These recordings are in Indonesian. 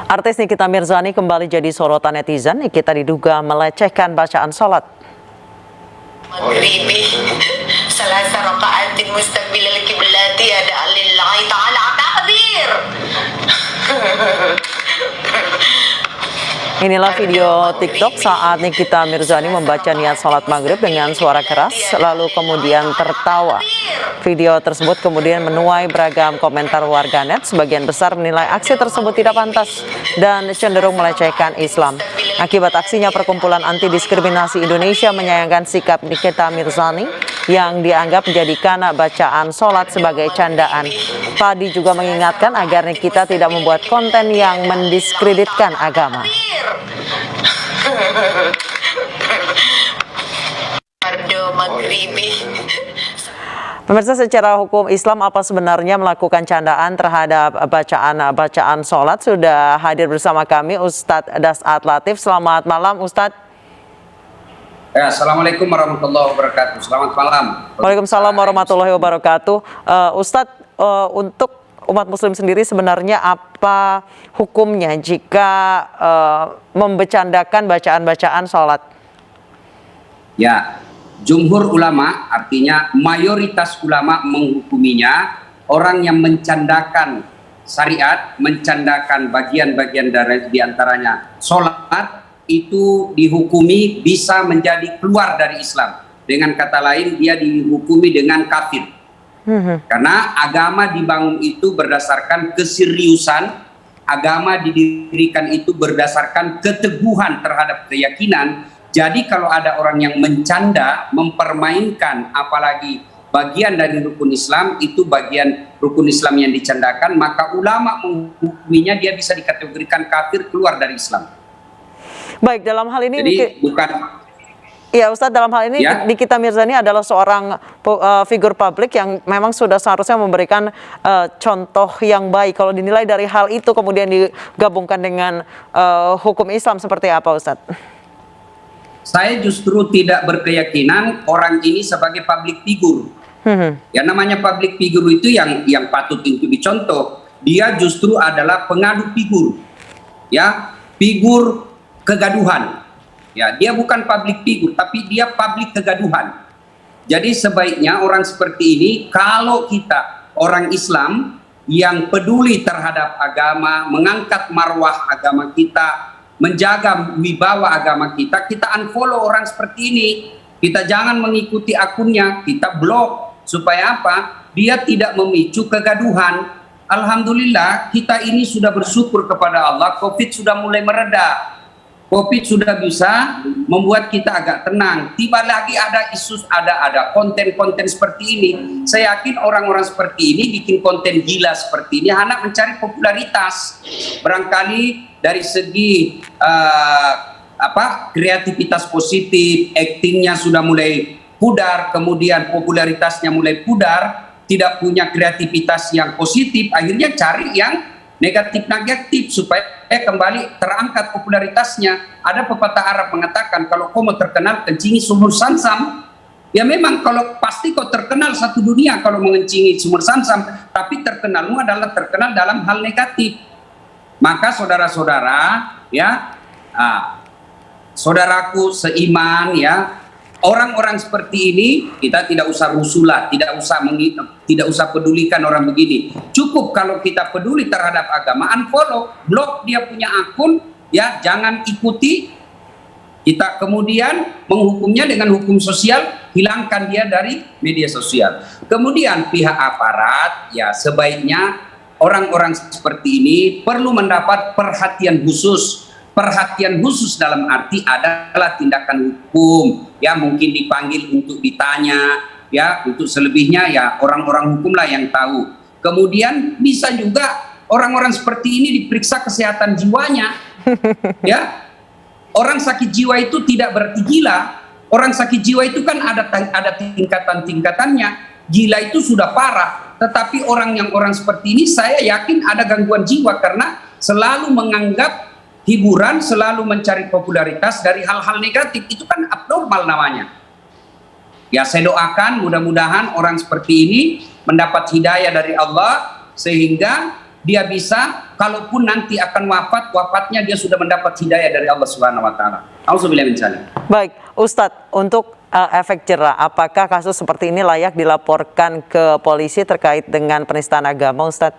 Artis Nikita Mirzani kembali jadi sorotan netizen. Nikita diduga melecehkan bacaan sholat. Maghribi salasa raka'atin mustaqbilal qiblati ada lillahi ta'ala takbir. Inilah video TikTok saat Nikita Mirzani membaca niat sholat maghrib dengan suara keras, lalu kemudian tertawa. Video tersebut kemudian menuai beragam komentar warganet. Sebagian besar menilai aksi tersebut tidak pantas dan cenderung melecehkan Islam. Akibat aksinya, Perkumpulan Anti Diskriminasi Indonesia menyayangkan sikap Nikita Mirzani yang dianggap menjadikan bacaan sholat sebagai candaan. Padi juga mengingatkan agar Nikita tidak membuat konten yang mendiskreditkan agama. Pemirsa, secara hukum Islam apa sebenarnya melakukan candaan terhadap bacaan sholat? Sudah hadir bersama kami Ustadz Das'at Latif. Selamat malam Ustadz. Ya, Assalamualaikum warahmatullahi wabarakatuh. Selamat malam. Waalaikumsalam warahmatullahi wabarakatuh. Ustadz, untuk umat muslim sendiri sebenarnya apa hukumnya jika membecandakan bacaan-bacaan sholat? Ya, jumhur ulama, artinya mayoritas ulama menghukuminya orang yang mencandakan syariat, mencandakan bagian-bagian dari diantaranya sholat, itu dihukumi bisa menjadi keluar dari Islam. Dengan kata lain, dia dihukumi dengan kafir. Karena agama dibangun itu berdasarkan keseriusan, agama didirikan itu berdasarkan keteguhan terhadap keyakinan. Jadi kalau ada orang yang mencanda, mempermainkan apalagi bagian dari rukun Islam, itu bagian rukun Islam yang dicandakan, maka ulama menghukuminya dia bisa dikategorikan kafir, keluar dari Islam. Baik, dalam hal ini jadi bukan. Ya Ustadz, dalam hal ini ya, Nikita Mirzani adalah seorang figur publik yang memang sudah seharusnya memberikan contoh yang baik. Kalau dinilai dari hal itu kemudian digabungkan dengan hukum Islam seperti apa Ustadz? Saya justru tidak berkeyakinan orang ini sebagai public figure. Ya, namanya public figure itu yang patut untuk dicontoh. Dia justru adalah pengadu figur. Ya, figur kegaduhan. Ya, dia bukan public figure, tapi dia public kegaduhan. Jadi sebaiknya orang seperti ini, kalau kita orang Islam yang peduli terhadap agama, mengangkat marwah agama kita, menjaga wibawa agama kita, kita unfollow orang seperti ini. Kita jangan mengikuti akunnya, kita blok. Supaya apa? Dia tidak memicu kegaduhan. Alhamdulillah, kita ini sudah bersyukur kepada Allah, COVID sudah mulai mereda. COVID sudah bisa membuat kita agak tenang. Tiba lagi ada isu, ada konten-konten seperti ini. Saya yakin orang-orang seperti ini bikin konten gila seperti ini hanya mencari popularitas. Barangkali dari segi kreativitas positif, aktingnya sudah mulai pudar, kemudian popularitasnya mulai pudar, tidak punya kreativitas yang positif, akhirnya cari yang negatif supaya kembali terangkat popularitasnya. Ada pepatah Arab mengatakan, kalau kau mau terkenal, kencingi sumur Zamzam. Ya memang kalau pasti kau terkenal satu dunia kalau mengencingi sumur Zamzam, tapi terkenalmu adalah terkenal dalam hal negatif. Maka saudara-saudara, ya, saudaraku seiman, ya, orang-orang seperti ini kita tidak usah rusulah, tidak usah pedulikan orang begini. Cukup kalau kita peduli terhadap agama, unfollow, blok dia punya akun, ya, jangan ikuti. Kita kemudian menghukumnya dengan hukum sosial, hilangkan dia dari media sosial. Kemudian pihak aparat, ya, sebaiknya orang-orang seperti ini perlu mendapat perhatian khusus. Perhatian khusus dalam arti adalah tindakan hukum, ya, mungkin dipanggil untuk ditanya, ya, untuk selebihnya ya orang-orang hukumlah yang tahu. Kemudian bisa juga orang-orang seperti ini diperiksa kesehatan jiwanya. Ya, orang sakit jiwa itu tidak berarti gila. Orang sakit jiwa itu kan ada tingkatan-tingkatannya. Gila itu sudah parah, tetapi orang seperti ini saya yakin ada gangguan jiwa karena selalu menganggap hiburan, selalu mencari popularitas dari hal-hal negatif. Itu kan abnormal namanya. Ya, saya doakan mudah-mudahan orang seperti ini mendapat hidayah dari Allah sehingga dia bisa, kalaupun nanti akan wafat, wafatnya dia sudah mendapat hidayah dari Allah Subhanahu wa taala. Auzubillahi min dzalik. Baik, Ustadz, untuk efek jerah, apakah kasus seperti ini layak dilaporkan ke polisi terkait dengan penistaan agama, Ustadz?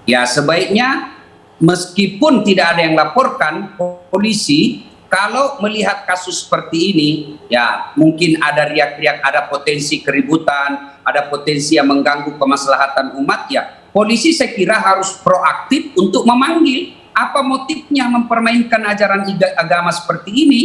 Ya, sebaiknya meskipun tidak ada yang laporkan, polisi kalau melihat kasus seperti ini, ya mungkin ada riak-riak, ada potensi keributan, ada potensi yang mengganggu kemaslahatan umat, ya polisi saya kira harus proaktif untuk memanggil. Apa motifnya mempermainkan ajaran agama seperti ini,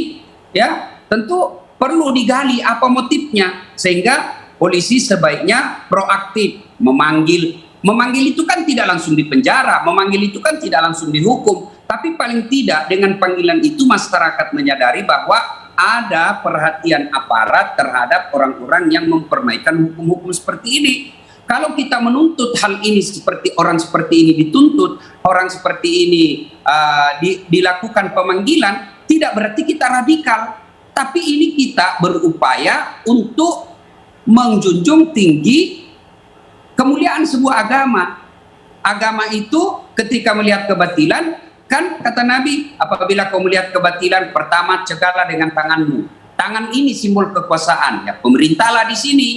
ya tentu perlu digali apa motifnya, sehingga polisi sebaiknya proaktif memanggil. Memanggil itu kan tidak langsung dipenjara, memanggil itu kan tidak langsung dihukum, tapi paling tidak dengan panggilan itu masyarakat menyadari bahwa ada perhatian aparat terhadap orang-orang yang mempermainkan hukum-hukum seperti ini. Kalau kita menuntut hal ini seperti orang seperti ini dituntut, orang seperti ini dilakukan pemanggilan, tidak berarti kita radikal. Tapi ini kita berupaya untuk menjunjung tinggi kemuliaan sebuah agama. Agama itu ketika melihat kebatilan, kan kata Nabi, apabila kau melihat kebatilan, pertama cegahlah dengan tanganmu. Tangan ini simbol kekuasaan. Ya, pemerintahlah di sini.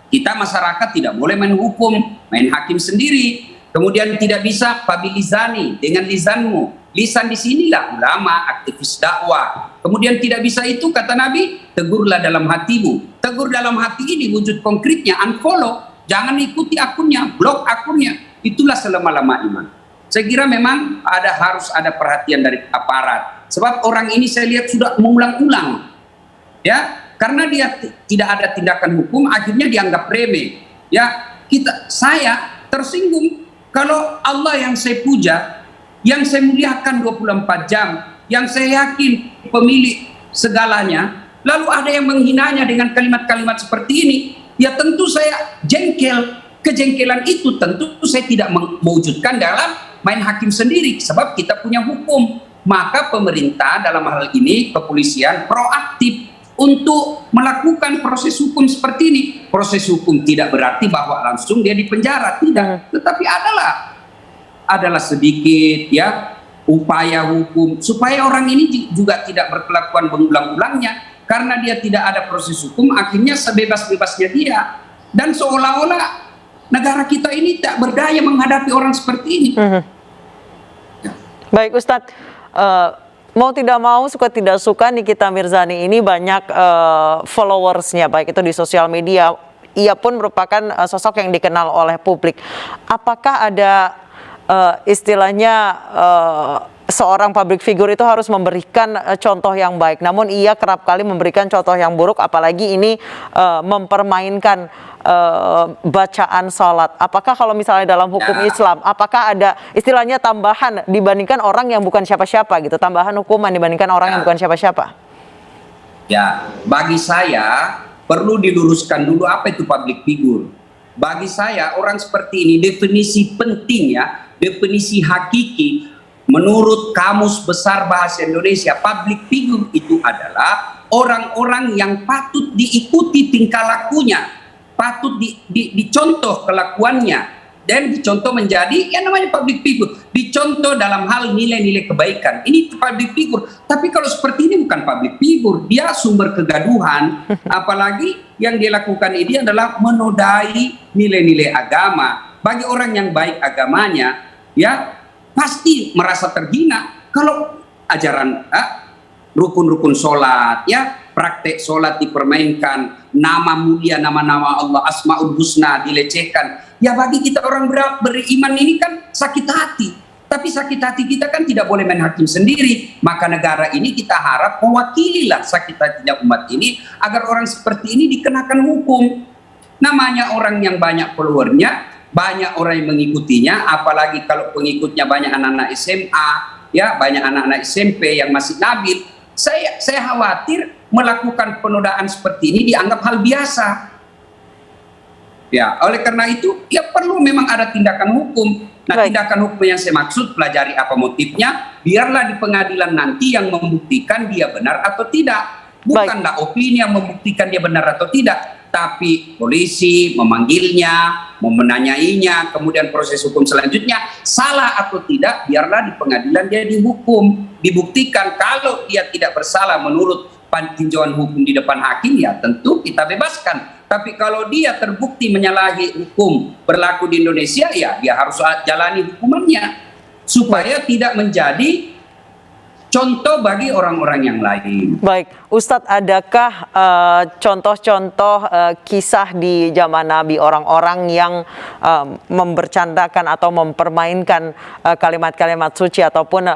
Kita masyarakat tidak boleh main hukum, main hakim sendiri. Kemudian tidak bisa pabilizani dengan lisanmu. Lisan di sinilah ulama, aktivis dakwah. Kemudian tidak bisa itu kata Nabi, tegurlah dalam hatimu. Tegur dalam hati ini wujud konkretnya unfollow. Jangan ikuti akunnya, blok akunnya. Itulah selama-lama iman. Saya kira memang harus ada perhatian dari aparat. Sebab orang ini saya lihat sudah mengulang-ulang. Ya, karena dia tidak ada tindakan hukum, akhirnya dianggap remeh. Ya, saya tersinggung kalau Allah yang saya puja, yang saya muliakan 24 jam, yang saya yakin pemilik segalanya, lalu ada yang menghinanya dengan kalimat-kalimat seperti ini, ya tentu saya jengkel. Kejengkelan itu tentu saya tidak mewujudkan dalam main hakim sendiri, sebab kita punya hukum. Maka pemerintah dalam hal ini, kepolisian proaktif untuk melakukan proses hukum seperti ini. Proses hukum tidak berarti bahwa langsung dia dipenjara, tidak. Tetapi adalah sedikit ya upaya hukum supaya orang ini juga tidak berkelakuan berulang-ulangnya, karena dia tidak ada proses hukum, akhirnya sebebas-bebasnya dia, dan seolah-olah negara kita ini tak berdaya menghadapi orang seperti ini. Ya. Baik Ustadz, mau tidak mau, suka tidak suka Nikita Mirzani ini banyak followersnya, baik itu di sosial media. Ia pun merupakan sosok yang dikenal oleh publik. Apakah ada istilahnya seorang public figure itu harus memberikan contoh yang baik, namun ia kerap kali memberikan contoh yang buruk, apalagi ini mempermainkan bacaan sholat. Apakah kalau misalnya dalam hukum Islam, apakah ada istilahnya tambahan dibandingkan orang yang bukan siapa-siapa gitu, tambahan hukuman dibandingkan orang yang bukan siapa-siapa? Ya, bagi saya perlu diluruskan dulu apa itu public figure. Bagi saya orang seperti ini definisi penting ya, definisi hakiki menurut Kamus Besar Bahasa Indonesia, public figure itu adalah orang-orang yang patut diikuti tingkah lakunya, patut dicontoh kelakuannya, dan dicontoh menjadi yang namanya public figure, dicontoh dalam hal nilai-nilai kebaikan. Ini public figure. Tapi kalau seperti ini bukan public figure, dia sumber kegaduhan. Apalagi yang dia lakukan ini adalah menodai nilai-nilai agama. Bagi orang yang baik agamanya, ya pasti merasa terhina kalau ajaran rukun-rukun sholat, ya praktek sholat dipermainkan, nama mulia, nama-nama Allah, Asmaul Husna dilecehkan. Ya bagi kita orang beriman ini kan sakit hati. Tapi sakit hati kita kan tidak boleh main hakim sendiri. Maka negara ini kita harap mewakililah sakit hatinya umat ini agar orang seperti ini dikenakan hukum. Namanya orang yang banyak followernya, banyak orang yang mengikutinya, apalagi kalau pengikutnya banyak anak-anak SMA, ya banyak anak-anak SMP yang masih labil. Saya khawatir melakukan penodaan seperti ini dianggap hal biasa. Ya, oleh karena itu ya perlu memang ada tindakan hukum. Nah, tindakan hukum yang saya maksud, pelajari apa motifnya, biarlah di pengadilan nanti yang membuktikan dia benar atau tidak. Bukanlah opini yang membuktikan dia benar atau tidak. tapi polisi memanggilnya, menanyainya, kemudian proses hukum selanjutnya, salah atau tidak, biarlah di pengadilan dia dihukum, dibuktikan. Kalau dia tidak bersalah menurut tinjauan hukum di depan hakim, ya tentu kita bebaskan. Tapi kalau dia terbukti menyalahi hukum berlaku di Indonesia, ya dia harus jalani hukumannya, supaya tidak menjadi contoh bagi orang-orang yang lain. Baik, Ustadz, adakah contoh-contoh kisah di zaman Nabi, orang-orang yang membercandakan atau mempermainkan kalimat-kalimat suci ataupun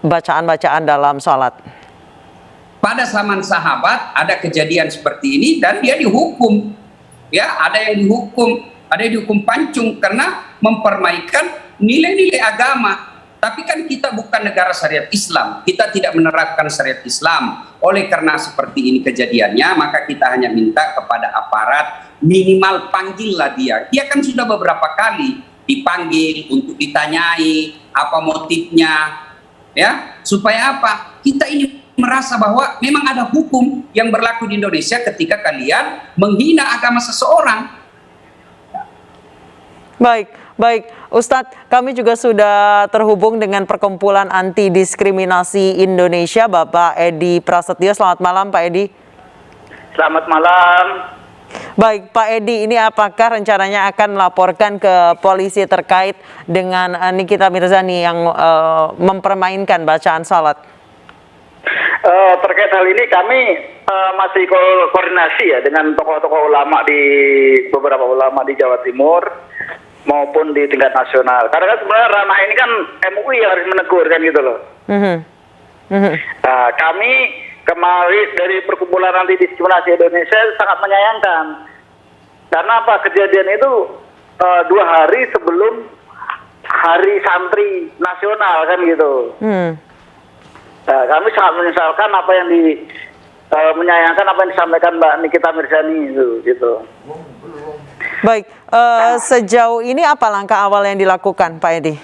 bacaan-bacaan dalam sholat? Pada zaman sahabat ada kejadian seperti ini dan dia dihukum. Ya, ada yang dihukum pancung karena mempermainkan nilai-nilai agama. Tapi kan kita bukan negara syariat Islam, kita tidak menerapkan syariat Islam. Oleh karena seperti ini kejadiannya, maka kita hanya minta kepada aparat, minimal panggillah dia. Dia kan sudah beberapa kali dipanggil untuk ditanyai apa motifnya, ya, supaya apa? Kita ini merasa bahwa memang ada hukum yang berlaku di Indonesia ketika kalian menghina agama seseorang. Baik, Ustadz, kami juga sudah terhubung dengan Perkumpulan Anti Diskriminasi Indonesia, Bapak Edi Prasetyo. Selamat malam, Pak Edi. Selamat malam. Baik, Pak Edi, ini apakah rencananya akan melaporkan ke polisi terkait dengan Nikita Mirzani yang mempermainkan bacaan salat? Terkait hal ini kami masih koordinasi ya dengan tokoh-tokoh ulama beberapa ulama di Jawa Timur maupun di tingkat nasional. Karena kan sebenarnya ranah ini kan MUI yang harus menegur kan gitu loh. Nah, kami kemarin dari Perkumpulan Anti Diskriminasi Indonesia sangat menyayangkan. Karena apa, kejadian itu 2 hari sebelum Hari Santri Nasional kan gitu. Nah, kami sangat menyesalkan apa yang menyayangkan apa yang disampaikan Mbak Nikita Mirzani itu gitu. Baik, sejauh ini apa langkah awal yang dilakukan, Pak Edi?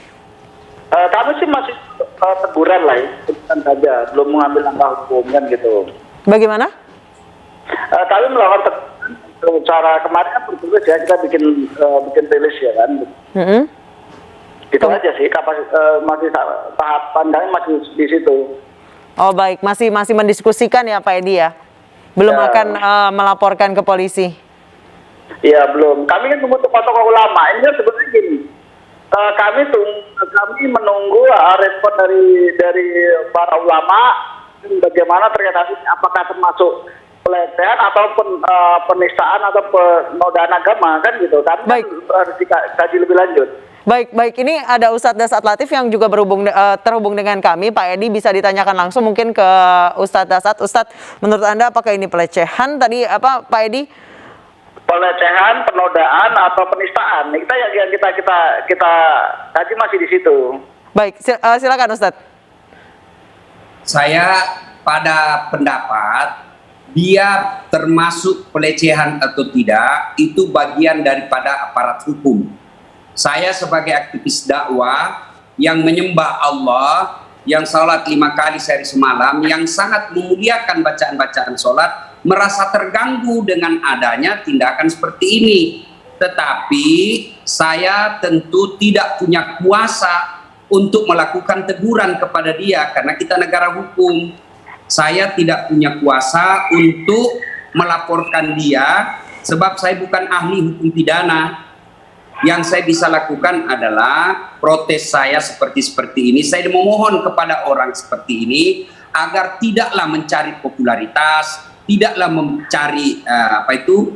Kami sih masih teguran lah, teguran saja, belum mengambil langkah hukum kan gitu. Bagaimana? Kami melakukan teguran cara kemarin kan bertugas ya, kita bikin rilis ya kan. Itu aja sih, masih tahapan kami masih di situ. Oh baik, masih mendiskusikan ya Pak Edi ya? Belum akan melaporkan ke polisi? Ya belum, kami kan tunggu tokoh ulama. Ini kan sebenarnya gini, kami menunggu respon dari para ulama bagaimana terkait apakah termasuk pelecehan atau penistaan atau penodaan agama kan gitu. Kami kan harus dikaji lebih lanjut. Baik, ini ada Ustadz Dasat Latif yang juga terhubung dengan kami. Pak Edi bisa ditanyakan langsung mungkin ke Ustadz Dasat. Ustadz, menurut Anda apakah ini pelecehan tadi apa Pak Edi? Pelecehan, penodaan atau penistaan. Kita yang kita kaji masih di situ. Baik, silakan Ustadz. Saya pada pendapat dia termasuk pelecehan atau tidak itu bagian daripada aparat hukum. Saya sebagai aktivis dakwah yang menyembah Allah, yang salat 5 kali sehari semalam, yang sangat memuliakan bacaan-bacaan salat, merasa terganggu dengan adanya tindakan seperti ini. Tetapi saya tentu tidak punya kuasa untuk melakukan teguran kepada dia karena kita negara hukum. Saya tidak punya kuasa untuk melaporkan dia sebab saya bukan ahli hukum pidana. Yang saya bisa lakukan adalah protes saya seperti ini. Saya memohon kepada orang seperti ini agar tidaklah mencari popularitas, tidaklah mencari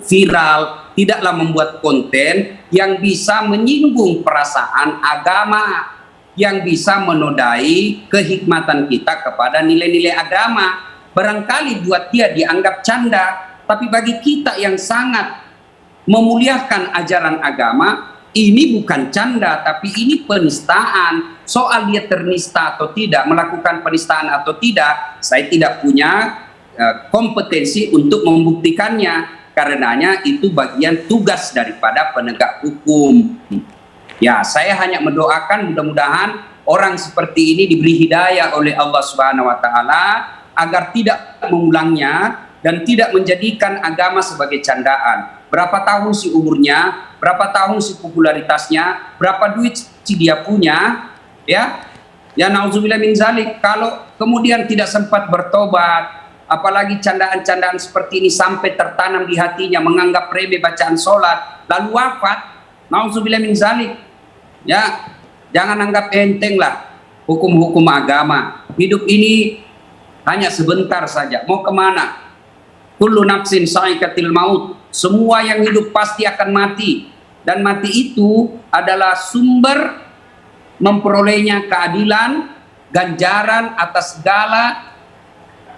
viral, tidaklah membuat konten yang bisa menyinggung perasaan agama, yang bisa menodai kehikmatan kita kepada nilai-nilai agama. Barangkali buat dia dianggap canda, tapi bagi kita yang sangat memuliakan ajaran agama, ini bukan canda, tapi ini penistaan. Soal dia ternista atau tidak, melakukan penistaan atau tidak, saya tidak punya kompetensi untuk membuktikannya. Karenanya itu bagian tugas daripada penegak hukum. Ya, saya hanya mendoakan mudah-mudahan orang seperti ini diberi hidayah oleh Allah Subhanahu wa taala agar tidak mengulangnya dan tidak menjadikan agama sebagai candaan. Berapa tahun si umurnya, berapa tahun si popularitasnya, berapa duit si dia punya, ya. Ya nauzubillah min zalik, kalau kemudian tidak sempat bertobat, apalagi candaan-candaan seperti ini sampai tertanam di hatinya, menganggap remeh bacaan sholat, lalu wafat, nauzubillah min zalik. Ya, jangan anggap enteng lah hukum-hukum agama. Hidup ini hanya sebentar saja. Mau kemana? Kullu nafsin sa'iqatil maut. Semua yang hidup pasti akan mati. Dan mati itu adalah sumber memperolehnya keadilan, ganjaran atas segala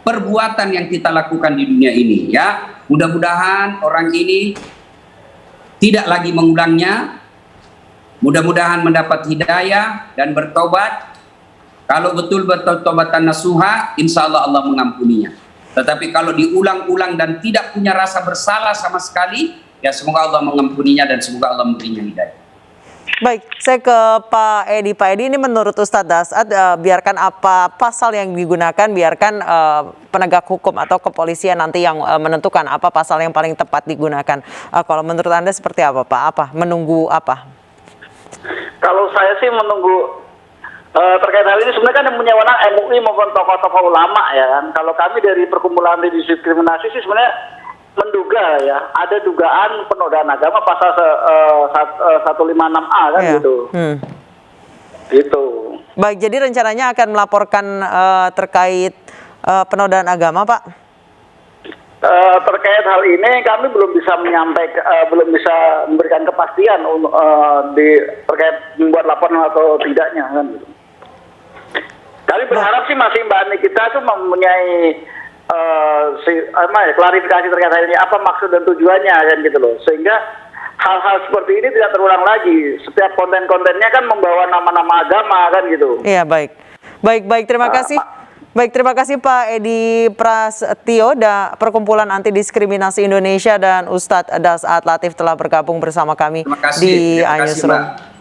perbuatan yang kita lakukan di dunia ini. Ya, mudah-mudahan orang ini tidak lagi mengulangnya. Mudah-mudahan mendapat hidayah dan bertobat. Kalau betul bertobatan nasuha, insya Allah Allah mengampuninya. Tetapi kalau diulang-ulang dan tidak punya rasa bersalah sama sekali, ya semoga Allah mengampuninya dan semoga Allah memberinya hidayah. Baik, saya ke Pak Edi. Pak Edi, ini menurut Ustadz Das'ad, biarkan apa pasal yang digunakan, biarkan penegak hukum atau kepolisian nanti yang menentukan apa pasal yang paling tepat digunakan. Kalau menurut Anda seperti apa, Pak? Apa? Menunggu apa? Kalau saya sih menunggu terkait hal ini sebenarnya kan yang punya wewenang MUI maupun tokoh-tokoh ulama ya kan. Kalau kami dari perkumpulan anti-diskriminasi sih sebenarnya menduga ya ada dugaan penodaan agama pasal 156A kan gitu. Gitu. Baik, jadi rencananya akan melaporkan terkait penodaan agama, Pak? Terkait hal ini kami belum bisa menyampaikan, belum bisa memberikan kepastian terkait membuat laporan atau tidaknya kan gitu. Kami berharap sih masih Mbak Ani kita tuh mempunyai klarifikasi terkait hal ini, apa maksud dan tujuannya kan gitu loh, sehingga hal-hal seperti ini tidak terulang lagi. Setiap konten-kontennya kan membawa nama-nama agama kan gitu. Iya, baik. Baik, terima kasih. Baik, terima kasih Pak Edi Prasetyo, Perkumpulan Anti Diskriminasi Indonesia, dan Ustadz Das'ad Latif telah bergabung bersama kami di iNewsroom.